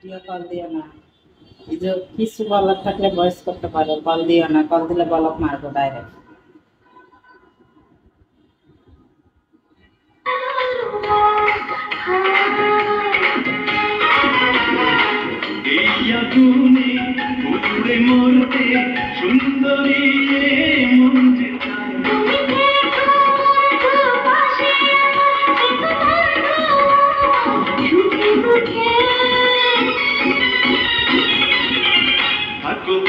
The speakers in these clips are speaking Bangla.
ভিডিও কল দিও না, এই যে কিছু বলার থাকলে ভয়েস করতে পারো, কল দিও না, কল দিলে ব্লক মারবো ডাইরেক্ট। সুন্দরী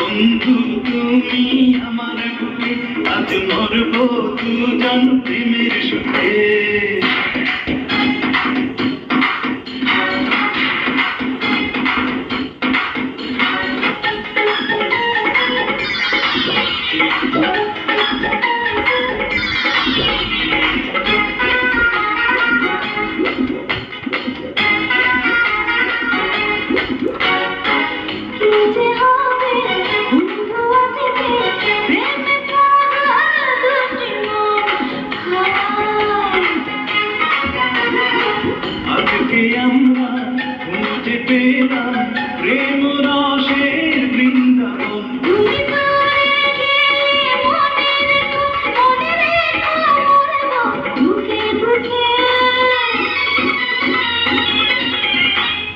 বন্ধু তুমি আমার বুকে, আজ মরব দুজন প্রেমের সুখে। আমরা খুঁজে পেলাম প্রেম রসের বৃন্দাবন।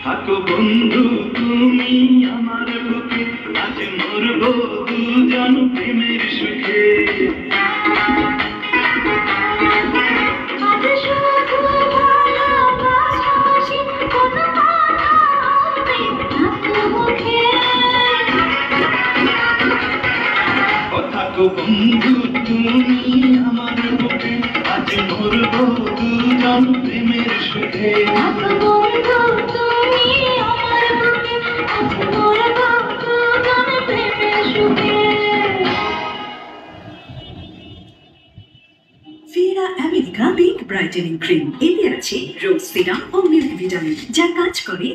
থাকো বন্ধু তুমি আমার বুকে, আজ মরব দুজন প্রেমের সুখে। থাকো বন্ধু তুমি আমার বুকে, আজ মরব দুজন প্রেমের সুখে। ফেরা আমেরিকা পিঙ্ক ব্রাইটেনিং ক্রিম, এতে আছে রোজ সিরাম ও মিল্ক ভিটামিন, যা কাজ করে